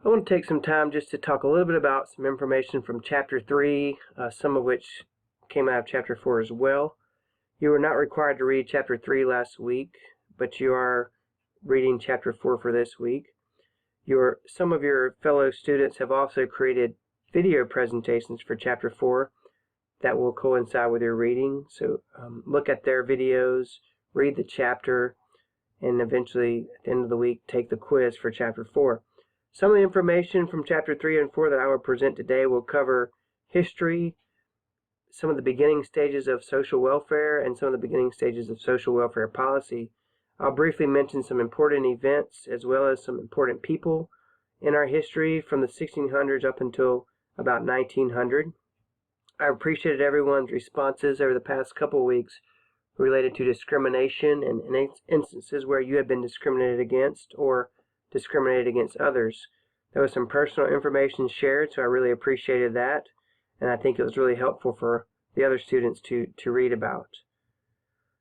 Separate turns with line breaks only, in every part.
I want to take some time just to talk a little bit about some information from Chapter 3, some of which came out of Chapter 4 as well. You were not required to read Chapter 3 last week, but you are reading Chapter 4 for this week. Some of your fellow students have also created video presentations for Chapter 4 that will coincide with your reading. So look at their videos, read the chapter, and eventually, at the end of the week, take the quiz for Chapter 4. Some of the information from Chapter 3 and 4 that I will present today will cover history, some of the beginning stages of social welfare, and some of the beginning stages of social welfare policy. I'll briefly mention some important events as well as some important people in our history from the 1600s up until about 1900. I appreciated everyone's responses over the past couple of weeks related to discrimination and instances where you have been discriminated against or discriminated against others. There was some personal information shared, so I really appreciated that, and I think it was really helpful for the other students to read about.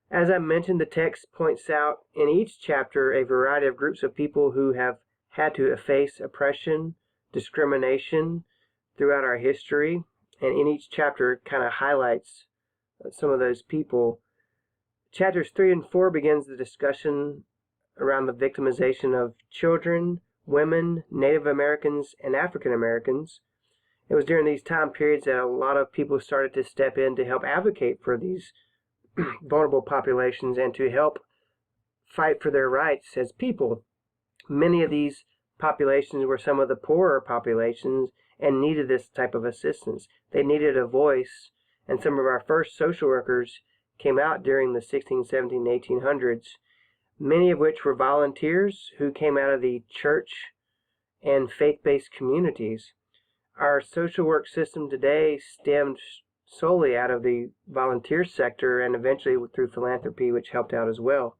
As I mentioned, the text points out in each chapter a variety of groups of people who have had to face oppression, discrimination throughout our history, and in each chapter kind of highlights some of those people. Chapters 3 and 4 begins the discussion around the victimization of children, women, Native Americans, and African Americans. It was during these time periods that a lot of people started to step in to help advocate for these vulnerable populations and to help fight for their rights as people. Many of these populations were some of the poorer populations and needed this type of assistance. They needed a voice, and some of our first social workers came out during the 16, 17, 1800s, many of which were volunteers who came out of the church and faith-based communities. Our social work system today stemmed solely out of the volunteer sector and eventually through philanthropy, which helped out as well.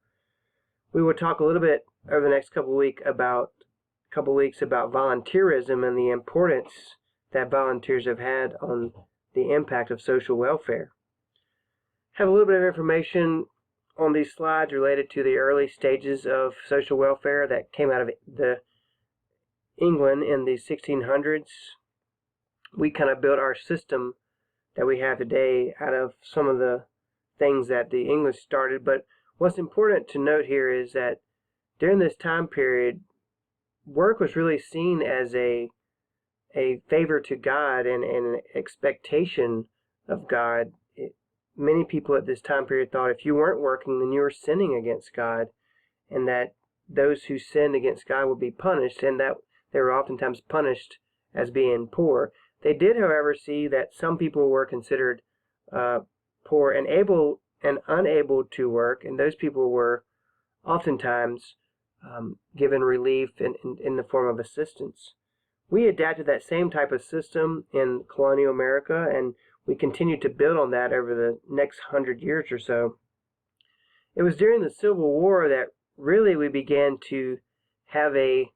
We will talk a little bit over the next couple of weeks about volunteerism and the importance that volunteers have had on the impact of social welfare. Have a little bit of information on these slides related to the early stages of social welfare that came out of England in the 1600s. We kind of built our system that we have today out of some of the things that the English started. But what's important to note here is that during this time period, work was really seen as a favor to God and an expectation of God. Many people at this time period thought if you weren't working, then you were sinning against God, and that those who sinned against God would be punished, and that they were oftentimes punished as being poor. They did, however, see that some people were considered poor and able and unable to work, and those people were oftentimes given relief in the form of assistance. We adapted that same type of system in colonial America, and we continued to build on that over the next 100 years or so. It was during the Civil War that really we began to have a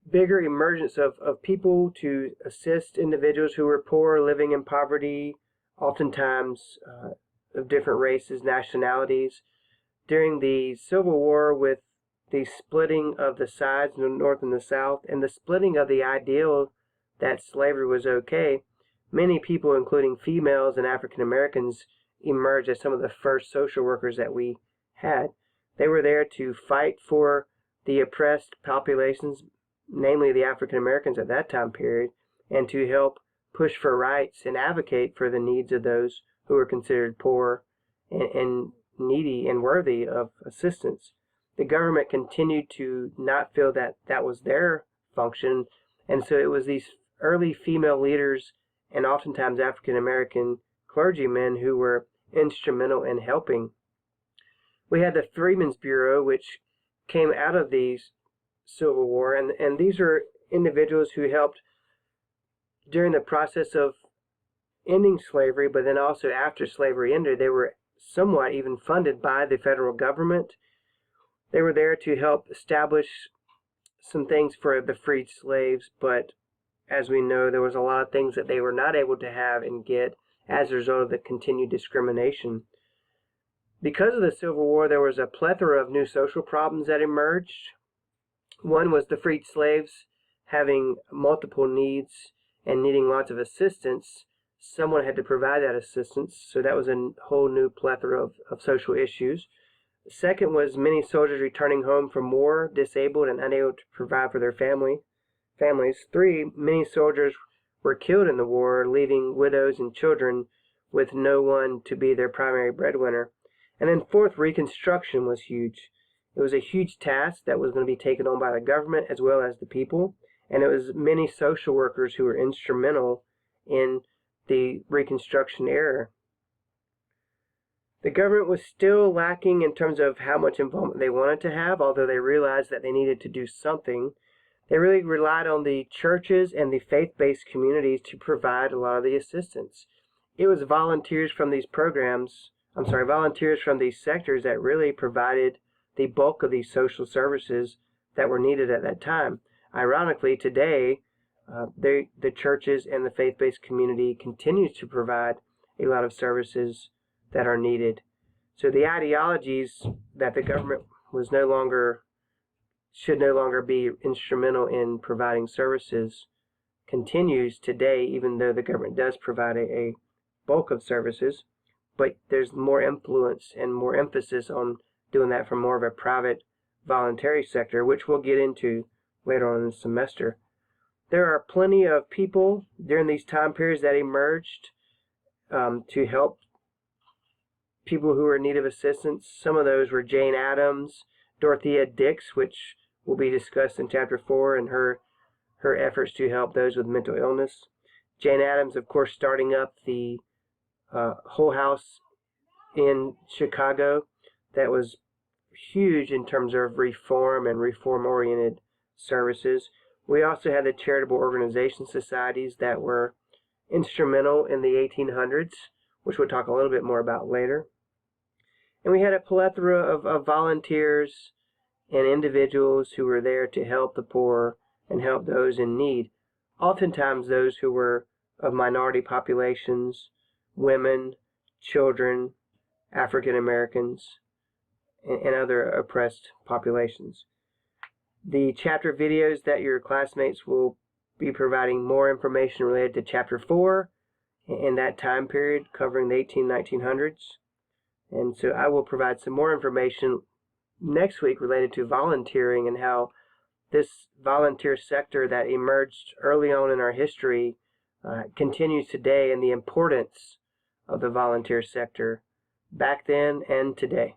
bigger emergence of people to assist individuals who were poor, living in poverty, oftentimes of different races, nationalities. During the Civil War, with the splitting of the sides, the North and the South, and the splitting of the ideal that slavery was okay, many people, including females and African Americans, emerged as some of the first social workers that we had. They were there to fight for the oppressed populations, namely the African Americans at that time period, and to help push for rights and advocate for the needs of those who were considered poor and needy and worthy of assistance. The government continued to not feel that that was their function, and so it was these early female leaders and oftentimes African American clergymen who were instrumental in helping. We had the Freedmen's Bureau, which came out of the Civil War, and these are individuals who helped during the process of ending slavery, but then also after slavery ended. They were somewhat even funded by the federal government. They were there to help establish some things for the freed slaves, but as we know, there was a lot of things that they were not able to have and get as a result of the continued discrimination. Because of the Civil War, there was a plethora of new social problems that emerged. One was the freed slaves having multiple needs and needing lots of assistance. Someone had to provide that assistance, so that was a whole new plethora of social issues. The second was many soldiers returning home from war, disabled and unable to provide for their families. 3, many soldiers were killed in the war, leaving widows and children with no one to be their primary breadwinner. And then 4th, Reconstruction was huge. It was a huge task that was going to be taken on by the government as well as the people, and it was many social workers who were instrumental in the Reconstruction era. The government was still lacking in terms of how much involvement they wanted to have, although they realized that they needed to do something. They really relied on the churches and the faith-based communities to provide a lot of the assistance. It was volunteers from these volunteers from these sectors that really provided the bulk of these social services that were needed at that time. Ironically, today, the churches and the faith-based community continues to provide a lot of services that are needed. So the ideologies that the government should no longer be instrumental in providing services continues today, even though the government does provide a bulk of services, but there's more influence and more emphasis on doing that from more of a private voluntary sector, which we'll get into later on in the semester. There are plenty of people during these time periods that emerged to help people who were in need of assistance. Some of those were Jane Addams, Dorothea Dix, which will be discussed in chapter 4, and her efforts to help those with mental illness. Jane Addams, of course, starting up the Hull House in Chicago. That was huge in terms of reform and reform-oriented services. We also had the charitable organization societies that were instrumental in the 1800s, which we'll talk a little bit more about later. And we had a plethora of volunteers and individuals who were there to help the poor and help those in need. Oftentimes those who were of minority populations, women, children, African Americans, and other oppressed populations. The chapter videos that your classmates will be providing more information related to chapter 4 in that time period covering the 1900s. And so I will provide some more information next week related to volunteering and how this volunteer sector that emerged early on in our history continues today, and the importance of the volunteer sector back then and today.